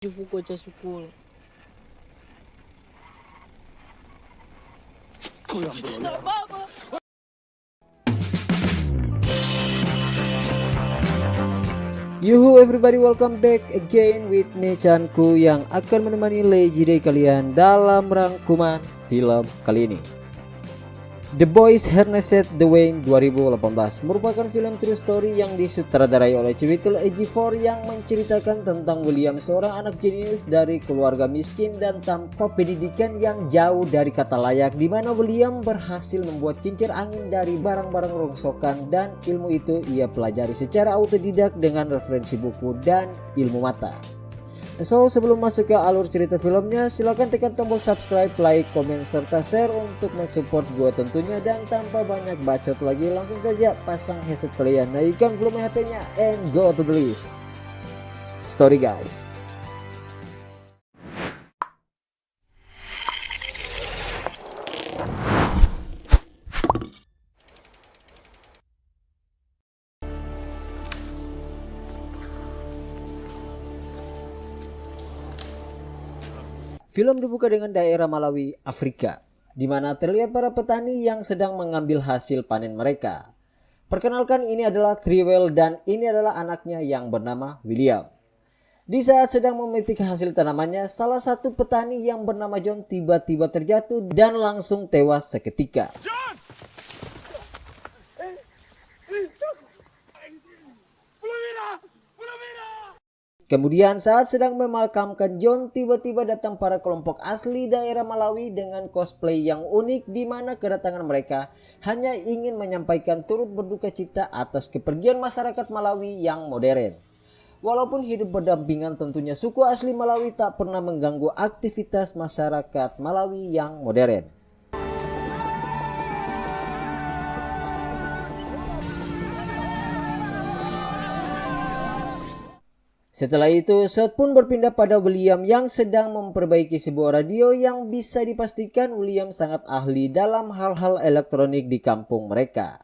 Jufuko cha sukul. Yuhu everybody, welcome back again with me Chanku yang akan menemani Lazy Day kalian dalam rangkuman film kali ini. The Boys Harnessed the Wind 2018 merupakan film true story yang disutradarai oleh Chiwetel Ejiofor yang menceritakan tentang William, seorang anak jenius dari keluarga miskin dan tanpa pendidikan yang jauh dari kata layak, di mana William berhasil membuat kincir angin dari barang-barang rongsokan, dan ilmu itu ia pelajari secara autodidak dengan referensi buku dan ilmu mata. So, sebelum masuk ke alur cerita filmnya, silahkan tekan tombol subscribe, like, komen, serta share untuk mensupport gue tentunya. Dan tanpa banyak bacot lagi, langsung saja pasang headset kalian, naikkan volume HP-nya, and go to the list. Story guys. Film dibuka dengan daerah Malawi, Afrika, di mana terlihat para petani yang sedang mengambil hasil panen mereka. Perkenalkan, ini adalah Trewell dan ini adalah anaknya yang bernama William. Di saat sedang memetik hasil tanamannya, salah satu petani yang bernama John tiba-tiba terjatuh dan langsung tewas seketika. Kemudian saat sedang memakamkan John, tiba-tiba datang para kelompok asli daerah Malawi dengan cosplay yang unik, di mana kedatangan mereka hanya ingin menyampaikan turut berduka cita atas kepergian masyarakat Malawi yang modern. Walaupun hidup berdampingan, tentunya suku asli Malawi tak pernah mengganggu aktivitas masyarakat Malawi yang modern. Setelah itu, shot pun berpindah pada William yang sedang memperbaiki sebuah radio yang bisa dipastikan William sangat ahli dalam hal-hal elektronik di kampung mereka.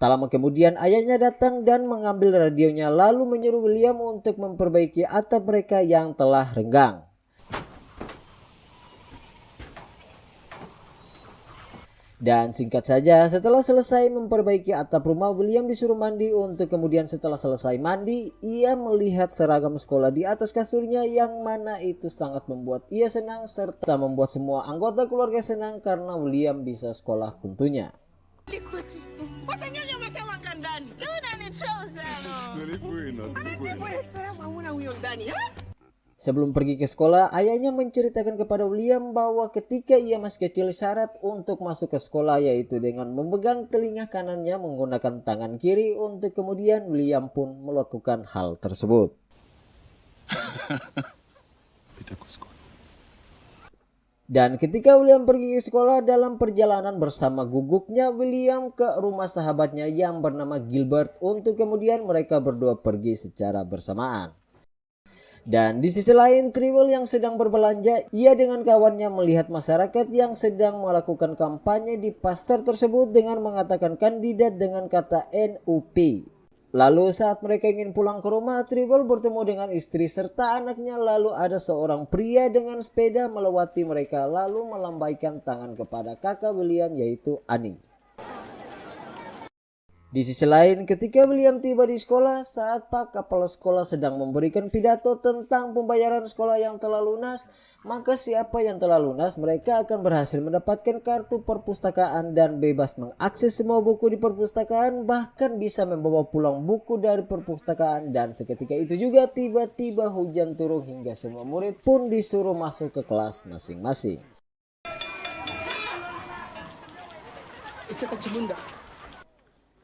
Tak lama kemudian, ayahnya datang dan mengambil radionya lalu menyuruh William untuk memperbaiki atap mereka yang telah renggang. Dan singkat saja, setelah selesai memperbaiki atap rumah, William disuruh mandi untuk kemudian setelah selesai mandi, ia melihat seragam sekolah di atas kasurnya, yang mana itu sangat membuat ia senang serta membuat semua anggota keluarga senang karena William bisa sekolah tentunya. Sebelum pergi ke sekolah, ayahnya menceritakan kepada William bahwa ketika ia masih kecil, syarat untuk masuk ke sekolah yaitu dengan memegang telinga kanannya menggunakan tangan kiri, untuk kemudian William pun melakukan hal tersebut. Dan ketika William pergi ke sekolah, dalam perjalanan bersama guguknya William ke rumah sahabatnya yang bernama Gilbert, untuk kemudian mereka berdua pergi secara bersamaan. Dan di sisi lain, Trewell yang sedang berbelanja, ia dengan kawannya melihat masyarakat yang sedang melakukan kampanye di pasar tersebut dengan mengatakan kandidat dengan kata NUP. Lalu saat mereka ingin pulang ke rumah, Trewell bertemu dengan istri serta anaknya, lalu ada seorang pria dengan sepeda melewati mereka lalu melambaikan tangan kepada kakak William yaitu Annie. Di sisi lain, ketika William tiba di sekolah, saat Pak Kepala Sekolah sedang memberikan pidato tentang pembayaran sekolah yang telah lunas, maka siapa yang telah lunas, mereka akan berhasil mendapatkan kartu perpustakaan dan bebas mengakses semua buku di perpustakaan, bahkan bisa membawa pulang buku dari perpustakaan. Dan seketika itu juga tiba-tiba hujan turun hingga semua murid pun disuruh masuk ke kelas masing-masing.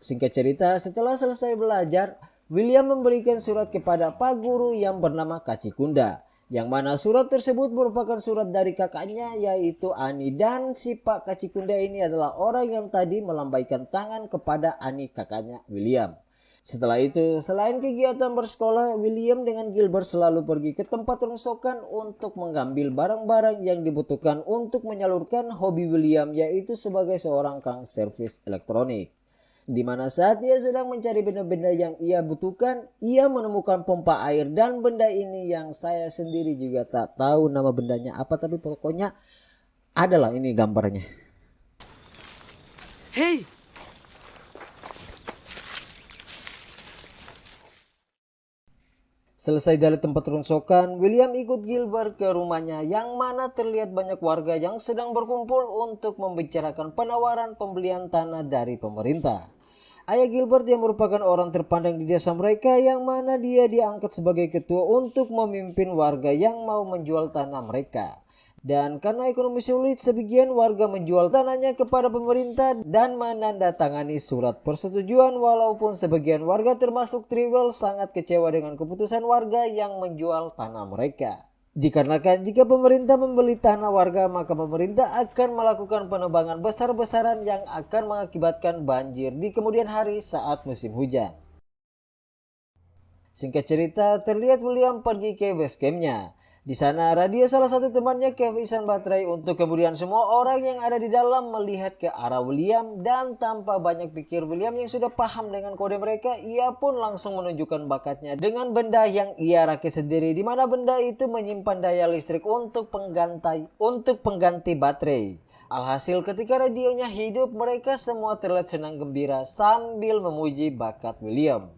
Singkat cerita, setelah selesai belajar, William memberikan surat kepada Pak Guru yang bernama Kacikunda, yang mana surat tersebut merupakan surat dari kakaknya yaitu Ani, dan si Pak Kacikunda ini adalah orang yang tadi melambaikan tangan kepada Ani, kakaknya William. Setelah itu, selain kegiatan bersekolah, William dengan Gilbert selalu pergi ke tempat rongsokan untuk mengambil barang-barang yang dibutuhkan untuk menyalurkan hobi William, yaitu sebagai seorang kang servis elektronik. Di mana saat ia sedang mencari benda-benda yang ia butuhkan, ia menemukan pompa air dan benda ini yang saya sendiri juga tak tahu nama bendanya apa, tapi pokoknya adalah ini gambarnya. Hey! Selesai dari tempat rongsokan, William ikut Gilbert ke rumahnya yang mana terlihat banyak warga yang sedang berkumpul untuk membicarakan penawaran pembelian tanah dari pemerintah. Ayah Gilbert yang merupakan orang terpandang di desa mereka yang mana dia diangkat sebagai ketua untuk memimpin warga yang mau menjual tanah mereka. Dan karena ekonomi sulit, sebagian warga menjual tanahnya kepada pemerintah dan menandatangani surat persetujuan, walaupun sebagian warga termasuk Trewell sangat kecewa dengan keputusan warga yang menjual tanah mereka. Dikarenakan jika pemerintah membeli tanah warga, maka pemerintah akan melakukan penebangan besar-besaran yang akan mengakibatkan banjir di kemudian hari saat musim hujan. Singkat cerita, terlihat William pergi ke base campnya. Di sana radio salah satu temannya kehabisan baterai untuk kemudian semua orang yang ada di dalam melihat ke arah William, dan tanpa banyak pikir William yang sudah paham dengan kode mereka, ia pun langsung menunjukkan bakatnya dengan benda yang ia rakit sendiri, di mana benda itu menyimpan daya listrik untuk pengganti baterai. Alhasil ketika radionya hidup, mereka semua terlihat senang gembira sambil memuji bakat William.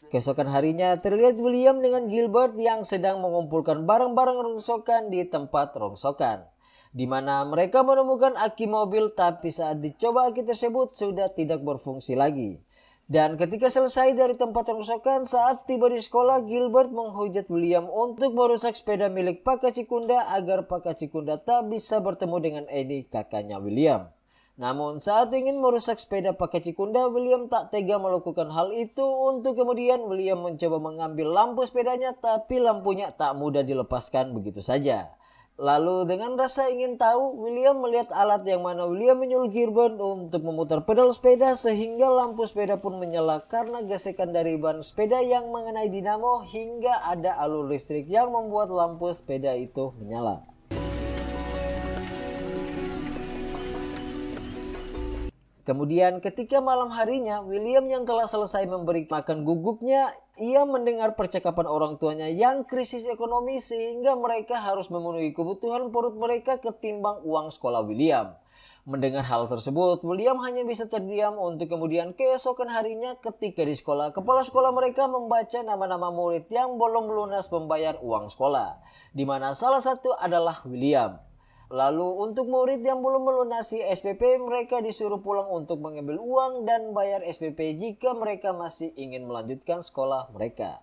Keesokan harinya terlihat William dengan Gilbert yang sedang mengumpulkan barang-barang rongsokan di tempat rongsokan, di mana mereka menemukan aki mobil, tapi saat dicoba aki tersebut sudah tidak berfungsi lagi. Dan ketika selesai dari tempat rongsokan, saat tiba di sekolah, Gilbert menghujat William untuk merusak sepeda milik Pak Kacikunda agar Pak Kacikunda tak bisa bertemu dengan Eddie, kakaknya William. Namun saat ingin merusak sepeda Pak Kacikunda, William tak tega melakukan hal itu. Untuk kemudian William mencoba mengambil lampu sepedanya, tapi lampunya tak mudah dilepaskan begitu saja. Lalu dengan rasa ingin tahu, William melihat alat yang mana William menyuruh Gilbert untuk memutar pedal sepeda sehingga lampu sepeda pun menyala karena gesekan dari ban sepeda yang mengenai dinamo, hingga ada alur listrik yang membuat lampu sepeda itu menyala. Kemudian ketika malam harinya, William yang telah selesai memberi makan guguknya, ia mendengar percakapan orang tuanya yang krisis ekonomi sehingga mereka harus memenuhi kebutuhan perut mereka ketimbang uang sekolah William. Mendengar hal tersebut, William hanya bisa terdiam untuk kemudian keesokan harinya ketika di sekolah, kepala sekolah mereka membaca nama-nama murid yang belum lunas membayar uang sekolah, di mana salah satu adalah William. Lalu untuk murid yang belum melunasi SPP, mereka disuruh pulang untuk mengambil uang dan bayar SPP jika mereka masih ingin melanjutkan sekolah mereka.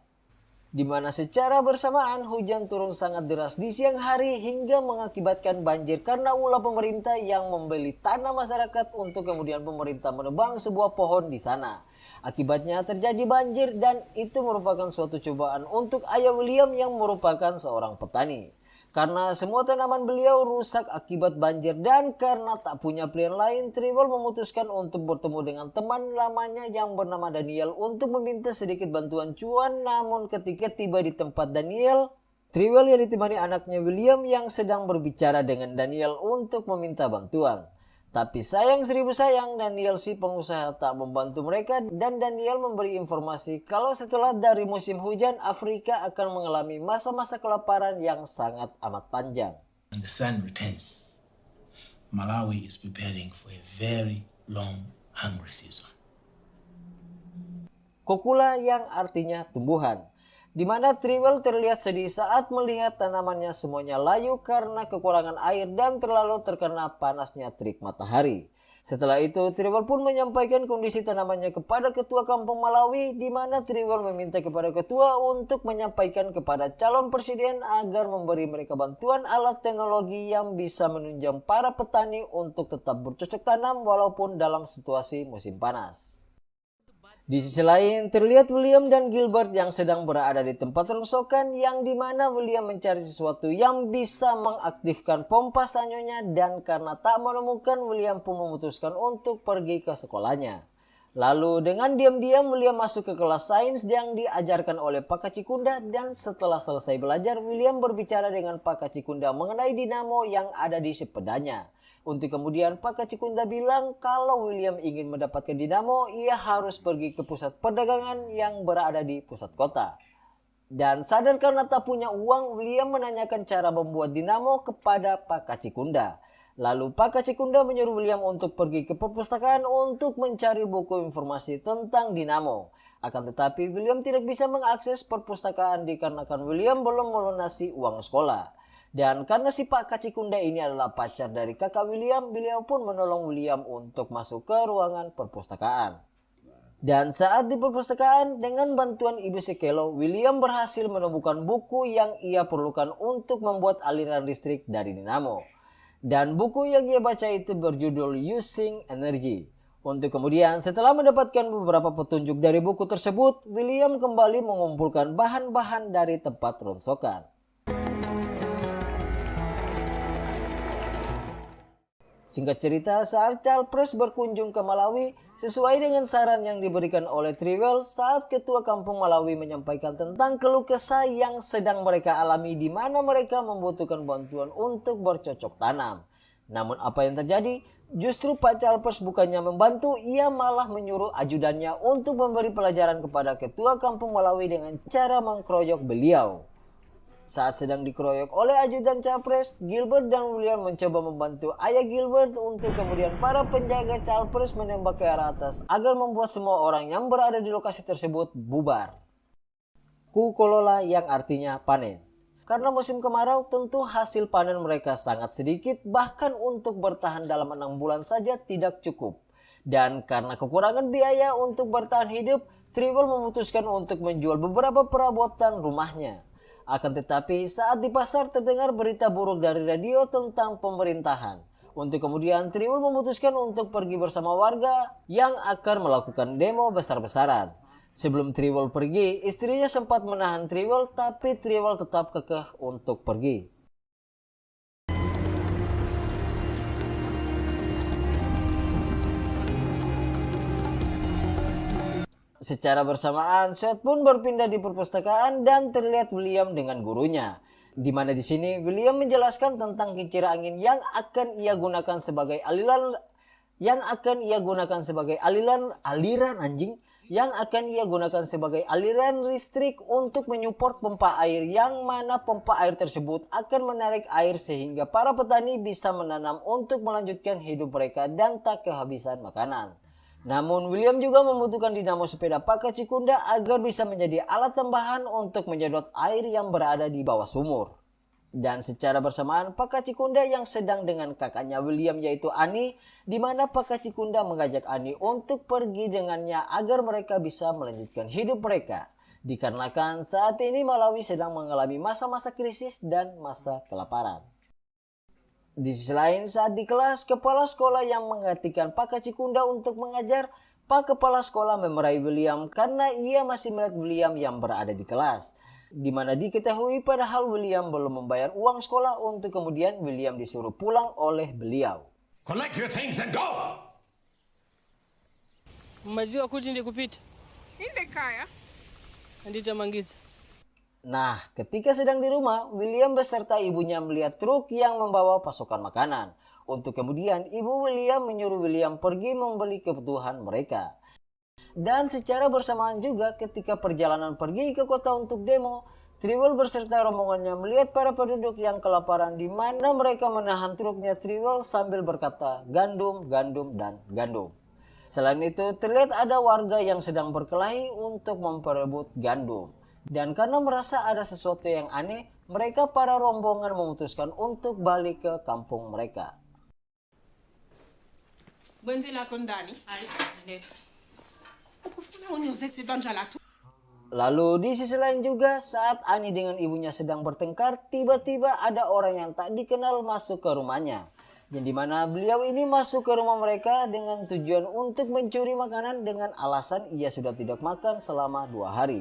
Di mana secara bersamaan hujan turun sangat deras di siang hari hingga mengakibatkan banjir karena ulah pemerintah yang membeli tanah masyarakat untuk kemudian pemerintah menebang sebuah pohon di sana. Akibatnya terjadi banjir dan itu merupakan suatu cobaan untuk ayah William yang merupakan seorang petani. Karena semua tanaman beliau rusak akibat banjir dan karena tak punya pilihan lain, Trewell memutuskan untuk bertemu dengan teman lamanya yang bernama Daniel untuk meminta sedikit bantuan cuan. Namun ketika tiba di tempat Daniel, Trewell yang ditemani anaknya William yang sedang berbicara dengan Daniel untuk meminta bantuan. Tapi sayang seribu sayang, Daniel si pengusaha tak membantu mereka dan Daniel memberi informasi kalau setelah dari musim hujan, Afrika akan mengalami masa-masa kelaparan yang sangat amat panjang. When the sun returns, Malawi is preparing for a very long hungry season. Kokula yang artinya tumbuhan, di mana Trewell terlihat sedih saat melihat tanamannya semuanya layu karena kekurangan air dan terlalu terkena panasnya terik matahari. Setelah itu, Trewell pun menyampaikan kondisi tanamannya kepada ketua kampung Malawi, di mana Trewell meminta kepada ketua untuk menyampaikan kepada calon presiden agar memberi mereka bantuan alat teknologi yang bisa menunjang para petani untuk tetap bercocok tanam walaupun dalam situasi musim panas. Di sisi lain, terlihat William dan Gilbert yang sedang berada di tempat rongsokan yang dimana William mencari sesuatu yang bisa mengaktifkan pompa sanyonya dan karena tak menemukan, William pun memutuskan untuk pergi ke sekolahnya. Lalu dengan diam-diam William masuk ke kelas sains yang diajarkan oleh Pak Kacikunda, dan setelah selesai belajar William berbicara dengan Pak Kacikunda mengenai dinamo yang ada di sepedanya. Untuk kemudian Pak Kacikunda bilang kalau William ingin mendapatkan dinamo, ia harus pergi ke pusat perdagangan yang berada di pusat kota. Dan sadar karena tak punya uang, William menanyakan cara membuat dinamo kepada Pak Kacikunda. Lalu Pak Kacikunda menyuruh William untuk pergi ke perpustakaan untuk mencari buku informasi tentang dinamo. Akan tetapi William tidak bisa mengakses perpustakaan dikarenakan William belum melunasi uang sekolah. Dan karena si Pak Kacikunda ini adalah pacar dari kakak William, beliau pun menolong William untuk masuk ke ruangan perpustakaan. Dan saat di perpustakaan, dengan bantuan Ibu Sekelo, William berhasil menemukan buku yang ia perlukan untuk membuat aliran listrik dari dinamo. Dan buku yang ia baca itu berjudul Using Energy. Untuk kemudian setelah mendapatkan beberapa petunjuk dari buku tersebut, William kembali mengumpulkan bahan-bahan dari tempat ronsokan. Singkat cerita, saat Calpres berkunjung ke Malawi, sesuai dengan saran yang diberikan oleh Triwell saat Ketua Kampung Malawi menyampaikan tentang keluh kesah yang sedang mereka alami di mana mereka membutuhkan bantuan untuk bercocok tanam. Namun apa yang terjadi? Justru Pak Calpres bukannya membantu, ia malah menyuruh ajudannya untuk memberi pelajaran kepada Ketua Kampung Malawi dengan cara mengkroyok beliau. Saat sedang dikeroyok oleh ajudan Calpres, Gilbert dan William mencoba membantu ayah Gilbert untuk kemudian para penjaga Calpres menembak ke arah atas agar membuat semua orang yang berada di lokasi tersebut bubar. Kukolola yang artinya panen. Karena musim kemarau, tentu hasil panen mereka sangat sedikit, bahkan untuk bertahan dalam 6 bulan saja tidak cukup. Dan karena kekurangan biaya untuk bertahan hidup, Triwell memutuskan untuk menjual beberapa perabotan rumahnya. Akan tetapi saat di pasar terdengar berita buruk dari radio tentang pemerintahan. Untuk kemudian Triwell memutuskan untuk pergi bersama warga yang akan melakukan demo besar-besaran. Sebelum Triwell pergi, istrinya sempat menahan Triwell, tapi Triwell tetap kekeh untuk pergi. Secara bersamaan, Shot pun berpindah di perpustakaan dan terlihat William dengan gurunya. Di mana di sini William menjelaskan tentang kincir angin yang akan ia gunakan sebagai aliran listrik untuk menyupport pompa air, yang mana pompa air tersebut akan menarik air sehingga para petani bisa menanam untuk melanjutkan hidup mereka dan tak kehabisan makanan. Namun William juga membutuhkan dinamo sepeda Pak Kacikunda agar bisa menjadi alat tambahan untuk menyedot air yang berada di bawah sumur. Dan secara bersamaan Pak Kacikunda yang sedang dengan kakaknya William yaitu Ani, di mana Pak Kacikunda mengajak Ani untuk pergi dengannya agar mereka bisa melanjutkan hidup mereka. Dikarenakan saat ini Malawi sedang mengalami masa-masa krisis dan masa kelaparan. Di sisi lain, saat di kelas, kepala sekolah yang menggantikan Pak Kacikunda untuk mengajar, Pak Kepala Sekolah memarahi William karena ia masih melihat William yang berada di kelas. Di mana diketahui padahal William belum membayar uang sekolah, untuk kemudian William disuruh pulang oleh beliau. Collect your things and go! Maziwa kuti ndikupita Indekaya. anditamangidza. Nah, ketika sedang di rumah, William beserta ibunya melihat truk yang membawa pasokan makanan. Untuk kemudian, ibu William menyuruh William pergi membeli kebutuhan mereka. Dan secara bersamaan juga ketika perjalanan pergi ke kota untuk demo, Triwell beserta rombongannya melihat para penduduk yang kelaparan, di mana mereka menahan truknya Triwell sambil berkata, "Gandum, gandum, dan gandum." Selain itu, terlihat ada warga yang sedang berkelahi untuk memperebut gandum. Dan karena merasa ada sesuatu yang aneh, mereka para rombongan memutuskan untuk balik ke kampung mereka. Bwenzela kondani. Ukufuna unyuzethe banja lathu. Lalu di sisi lain juga, saat Ani dengan ibunya sedang bertengkar, tiba-tiba ada orang yang tak dikenal masuk ke rumahnya. Yang dimana beliau ini masuk ke rumah mereka dengan tujuan untuk mencuri makanan dengan alasan ia sudah tidak makan selama 2 hari.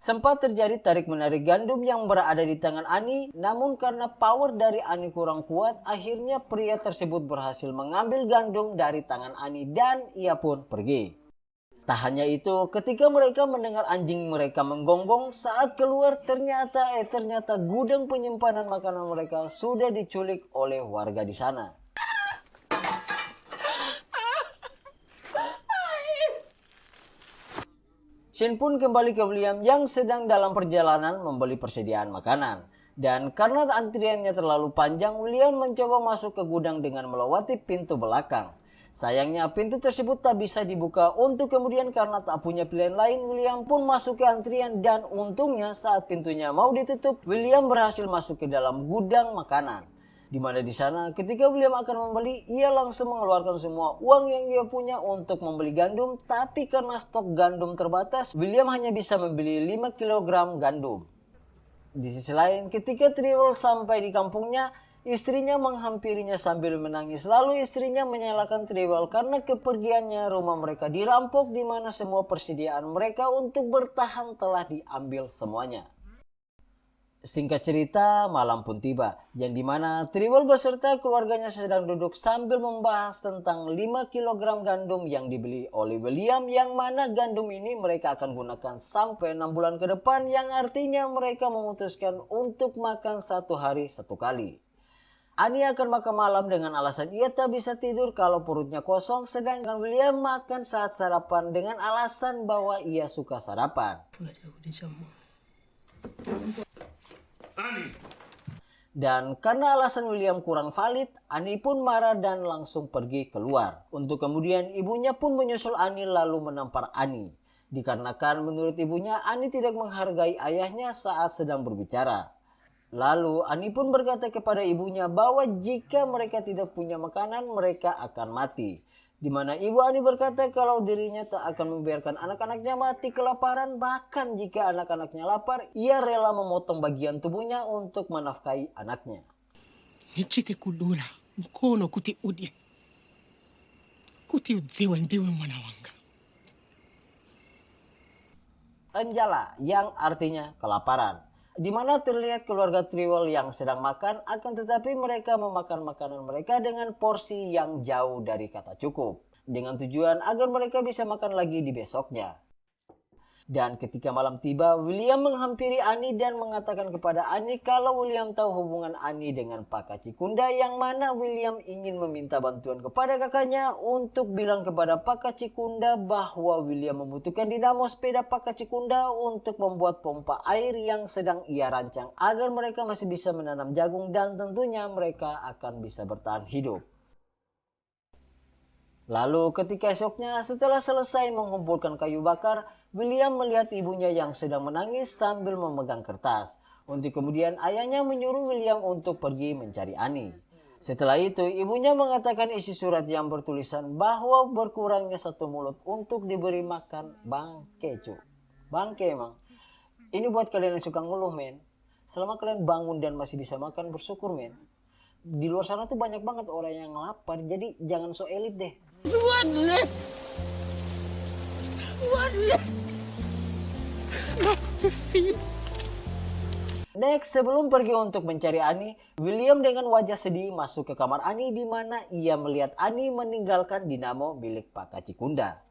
Sempat terjadi tarik-menarik gandum yang berada di tangan Ani, namun karena power dari Ani kurang kuat, akhirnya pria tersebut berhasil mengambil gandum dari tangan Ani dan ia pun pergi. Tak hanya itu, ketika mereka mendengar anjing mereka menggonggong saat keluar, ternyata gudang penyimpanan makanan mereka sudah diculik oleh warga di sana. Shin pun kembali ke William yang sedang dalam perjalanan membeli persediaan makanan. Dan karena antriannya terlalu panjang, William mencoba masuk ke gudang dengan melewati pintu belakang. Sayangnya pintu tersebut tak bisa dibuka untuk kemudian karena tak punya pilihan lain, William pun masuk ke antrian dan untungnya saat pintunya mau ditutup, William berhasil masuk ke dalam gudang makanan. Di mana di sana ketika William akan membeli, ia langsung mengeluarkan semua uang yang ia punya untuk membeli gandum, tapi karena stok gandum terbatas, William hanya bisa membeli 5 kg gandum. Di sisi lain, ketika Trevor sampai di kampungnya, istrinya menghampirinya sambil menangis. Lalu istrinya menyalahkan Trevor karena kepergiannya rumah mereka dirampok di mana semua persediaan mereka untuk bertahan telah diambil semuanya. Singkat cerita, malam pun tiba, yang dimana Trevor beserta keluarganya sedang duduk sambil membahas tentang 5 kg gandum yang dibeli oleh William, yang mana gandum ini mereka akan gunakan sampai 6 bulan ke depan, yang artinya mereka memutuskan untuk makan 1 hari 1 kali. Ani akan makan malam dengan alasan ia tak bisa tidur kalau perutnya kosong, sedangkan William makan saat sarapan dengan alasan bahwa ia suka sarapan. Dan karena alasan William kurang valid, Ani pun marah dan langsung pergi keluar. Untuk kemudian ibunya pun menyusul Ani lalu menampar Ani. Dikarenakan menurut ibunya Ani tidak menghargai ayahnya saat sedang berbicara. Lalu Ani pun berkata kepada ibunya bahwa jika mereka tidak punya makanan mereka akan mati. Di mana ibu Ani berkata kalau dirinya tak akan membiarkan anak-anaknya mati kelaparan, bahkan jika anak-anaknya lapar, ia rela memotong bagian tubuhnya untuk menafkahi anaknya. Nikite kudura, mkono kuti udye. Kuti udziwe ndiwe mwana wanga. Anjala, yang artinya kelaparan. Di mana terlihat keluarga Trewell yang sedang makan, akan tetapi mereka memakan makanan mereka dengan porsi yang jauh dari kata cukup, dengan tujuan agar mereka bisa makan lagi di besoknya. Dan ketika malam tiba, William menghampiri Ani dan mengatakan kepada Ani kalau William tahu hubungan Ani dengan Pak Kacikunda, yang mana William ingin meminta bantuan kepada kakaknya untuk bilang kepada Pak Kacikunda bahwa William membutuhkan dinamo sepeda Pak Kacikunda untuk membuat pompa air yang sedang ia rancang agar mereka masih bisa menanam jagung dan tentunya mereka akan bisa bertahan hidup. Lalu ketika esoknya setelah selesai mengumpulkan kayu bakar, William melihat ibunya yang sedang menangis sambil memegang kertas. Untuk kemudian ayahnya menyuruh William untuk pergi mencari Ani. Setelah itu ibunya mengatakan isi surat yang bertulisan bahwa berkurangnya 1 mulut untuk diberi makan bangke cu. Bangke emang. Ini buat kalian yang suka ngeluh men. Selama kalian bangun dan masih bisa makan, bersyukur men. Di luar sana tuh banyak banget orang yang lapar, jadi jangan so elit deh. Next, sebelum pergi untuk mencari Ani, William dengan wajah sedih masuk ke kamar Ani, di mana ia melihat Ani meninggalkan dinamo milik Pak Kacikunda.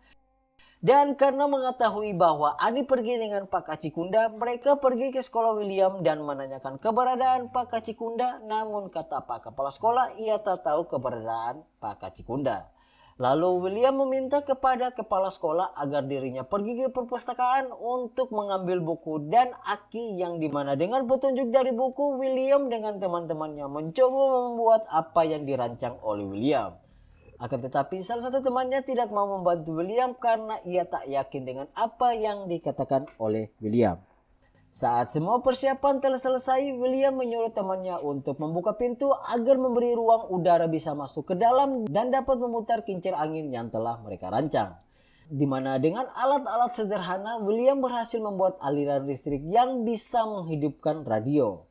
Dan karena mengetahui bahwa Ani pergi dengan Pak Kacikunda, mereka pergi ke sekolah William dan menanyakan keberadaan Pak Kacikunda, namun kata Pak Kepala Sekolah ia tak tahu keberadaan Pak Kacikunda. Lalu William meminta kepada kepala sekolah agar dirinya pergi ke perpustakaan untuk mengambil buku dan aki, yang dimana dengan petunjuk dari buku, William dengan teman-temannya mencoba membuat apa yang dirancang oleh William. Akan tetapi salah satu temannya tidak mau membantu William karena ia tak yakin dengan apa yang dikatakan oleh William. Saat semua persiapan telah selesai, William menyuruh temannya untuk membuka pintu agar memberi ruang udara bisa masuk ke dalam dan dapat memutar kincir angin yang telah mereka rancang. Di mana dengan alat-alat sederhana, William berhasil membuat aliran listrik yang bisa menghidupkan radio.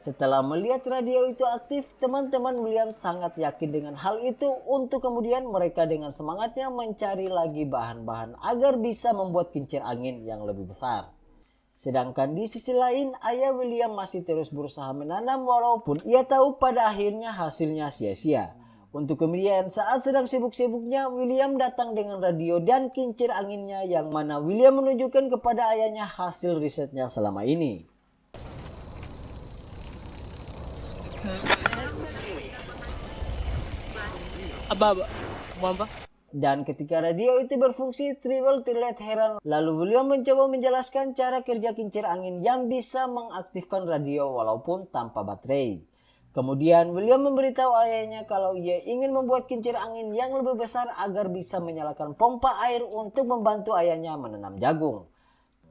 Setelah melihat radio itu aktif, teman-teman William sangat yakin dengan hal itu untuk kemudian mereka dengan semangatnya mencari lagi bahan-bahan agar bisa membuat kincir angin yang lebih besar. Sedangkan di sisi lain, ayah William masih terus berusaha menanam walaupun ia tahu pada akhirnya hasilnya sia-sia. Untuk kemudian saat sedang sibuk-sibuknya, William datang dengan radio dan kincir anginnya yang mana William menunjukkan kepada ayahnya hasil risetnya selama ini. Ababa, Mwamba. Dan ketika radio itu berfungsi, Trewell terlihat heran. Lalu William mencoba menjelaskan cara kerja kincir angin yang bisa mengaktifkan radio walaupun tanpa baterai. Kemudian William memberitahu ayahnya kalau ia ingin membuat kincir angin yang lebih besar agar bisa menyalakan pompa air untuk membantu ayahnya menanam jagung.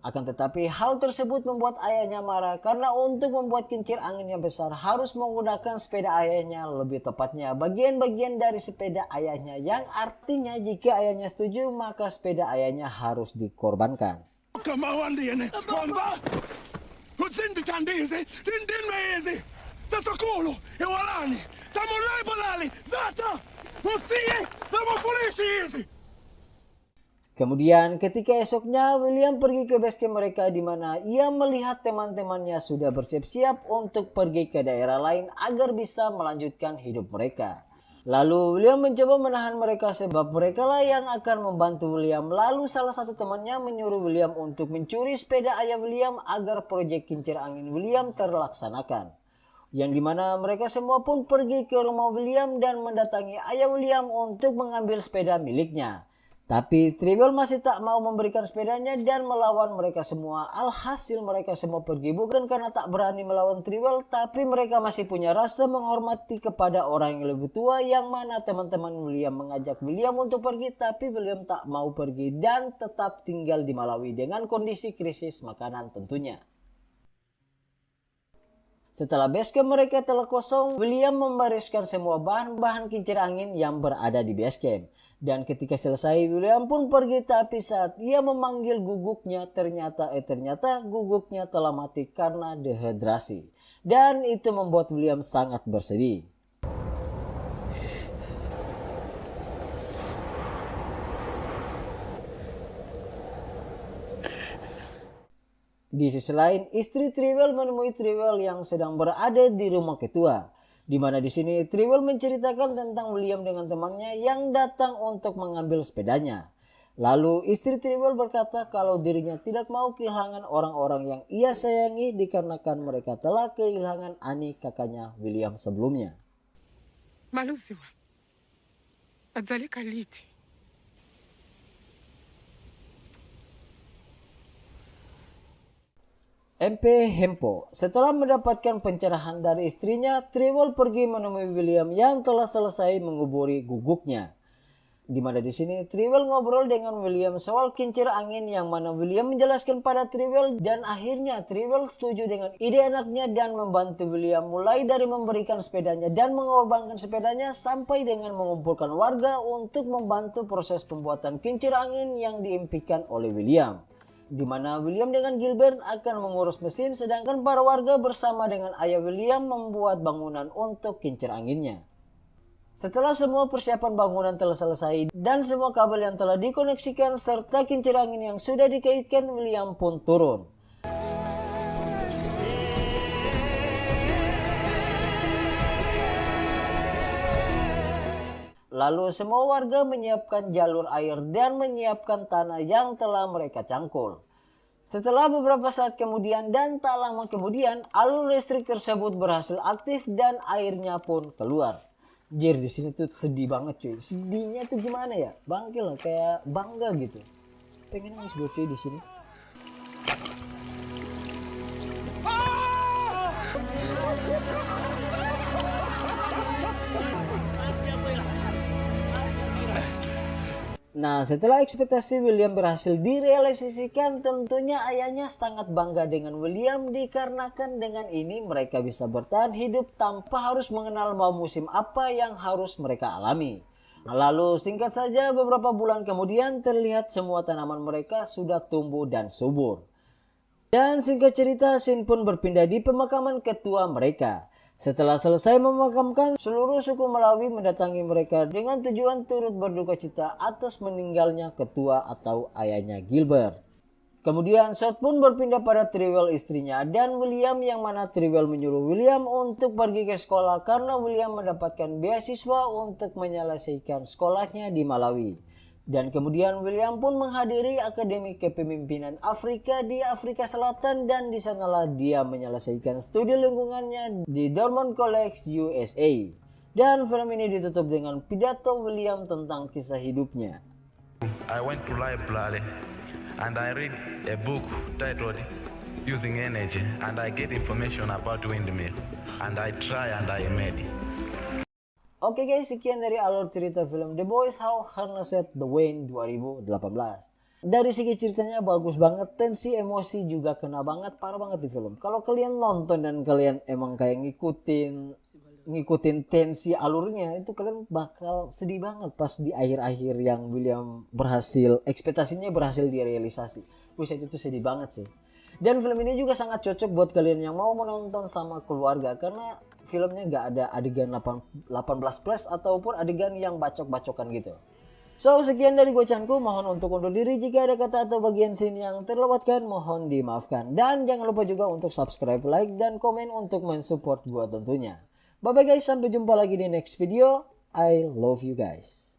Akan tetapi hal tersebut membuat ayahnya marah karena untuk membuat kincir angin yang besar harus menggunakan sepeda ayahnya, lebih tepatnya bagian-bagian dari sepeda ayahnya, yang artinya jika ayahnya setuju maka sepeda ayahnya harus dikorbankan. Kemauan dia nih, Mwamba! Kutsinti tandizi, dindin meizi! Tasokolo, ewalani, samulai balali, zata! Musiye, sama polisi izi! Kemudian ketika esoknya William pergi ke basecamp mereka di mana ia melihat teman-temannya sudah bersiap-siap untuk pergi ke daerah lain agar bisa melanjutkan hidup mereka. Lalu William mencoba menahan mereka sebab mereka lah yang akan membantu William. Lalu salah satu temannya menyuruh William untuk mencuri sepeda ayah William agar proyek kincir angin William terlaksanakan. Yang dimana mereka semua pun pergi ke rumah William dan mendatangi ayah William untuk mengambil sepeda miliknya. Tapi Trewell masih tak mau memberikan sepedanya dan melawan mereka semua. Alhasil mereka semua pergi bukan karena tak berani melawan Trewell, tapi mereka masih punya rasa menghormati kepada orang yang lebih tua, yang mana teman-teman William mengajak William untuk pergi, tapi William tak mau pergi dan tetap tinggal di Malawi dengan kondisi krisis makanan tentunya. Setelah basecamp mereka telah kosong, William membereskan semua bahan-bahan kincir angin yang berada di basecamp. Dan ketika selesai, William pun pergi, tapi saat ia memanggil guguknya, ternyata guguknya telah mati karena dehidrasi. Dan itu membuat William sangat bersedih. Di sisi lain, istri Trewell menemui Trewell yang sedang berada di rumah ketua. Di mana di sini Trewell menceritakan tentang William dengan temannya yang datang untuk mengambil sepedanya. Lalu istri Trewell berkata kalau dirinya tidak mau kehilangan orang-orang yang ia sayangi dikarenakan mereka telah kehilangan Annie, kakaknya William sebelumnya. Maluziwa. Adzalika liti. MP Hempo. Setelah mendapatkan pencerahan dari istrinya, Trewell pergi menemui William yang telah selesai menguburi guguknya. Di mana di sini Trewell ngobrol dengan William soal kincir angin, yang mana William menjelaskan pada Trewell dan akhirnya Trewell setuju dengan ide anaknya dan membantu William mulai dari memberikan sepedanya dan mengorbankan sepedanya sampai dengan mengumpulkan warga untuk membantu proses pembuatan kincir angin yang diimpikan oleh William. Di mana William dengan Gilbert akan mengurus mesin, sedangkan para warga bersama dengan ayah William membuat bangunan untuk kincir anginnya. Setelah semua persiapan bangunan telah selesai dan semua kabel yang telah dikoneksikan serta kincir angin yang sudah dikaitkan, William pun turun. Lalu semua warga menyiapkan jalur air dan menyiapkan tanah yang telah mereka cangkul. Setelah beberapa saat kemudian dan tak lama kemudian, alur listrik tersebut berhasil aktif dan airnya pun keluar. Jir, di sini tuh sedih banget cuy. Sedihnya tuh gimana ya? Bangkit lah, kayak bangga gitu. Pengen nangis gue cuy di sini. Nah, setelah ekspektasi William berhasil direalisasikan, tentunya ayahnya sangat bangga dengan William dikarenakan dengan ini mereka bisa bertahan hidup tanpa harus mengenal mau musim apa yang harus mereka alami. Lalu singkat saja beberapa bulan kemudian terlihat semua tanaman mereka sudah tumbuh dan subur. Dan singkat cerita, scene pun berpindah di pemakaman ketua mereka. Setelah selesai memakamkan, seluruh suku Malawi mendatangi mereka dengan tujuan turut berduka cita atas meninggalnya ketua atau ayahnya Gilbert. Kemudian shot pun berpindah pada Trewell istrinya dan William, yang mana Trewell menyuruh William untuk pergi ke sekolah karena William mendapatkan beasiswa untuk menyelesaikan sekolahnya di Malawi. Dan kemudian William pun menghadiri Akademi Kepemimpinan Afrika di Afrika Selatan, dan di sanalah dia menyelesaikan studi lingkungannya di Dormont College, USA. Dan film ini ditutup dengan pidato William tentang kisah hidupnya. I went to library and I read a book titled Using Energy, and I get information about windmill and I try and I made it. Oke guys, sekian dari alur cerita film The Boys How Harnessed the Wind 2018. Dari segi ceritanya bagus banget, tensi emosi juga kena banget, parah banget di film. Kalau kalian nonton dan kalian emang kayak ngikutin tensi alurnya, itu kalian bakal sedih banget pas di akhir-akhir yang William berhasil, ekspektasinya berhasil direalisasi. Buset, itu sedih banget sih. Dan film ini juga sangat cocok buat kalian yang mau menonton sama keluarga, karena filmnya nggak ada adegan 18 plus ataupun adegan yang bacok-bacokan gitu. So, sekian dari gocanku. Mohon untuk undur diri jika ada kata atau bagian scene yang terlewatkan, mohon dimaafkan. Dan jangan lupa juga untuk subscribe, like, dan komen untuk mensupport gua tentunya. Bye bye guys, sampai jumpa lagi di next video. I love you guys.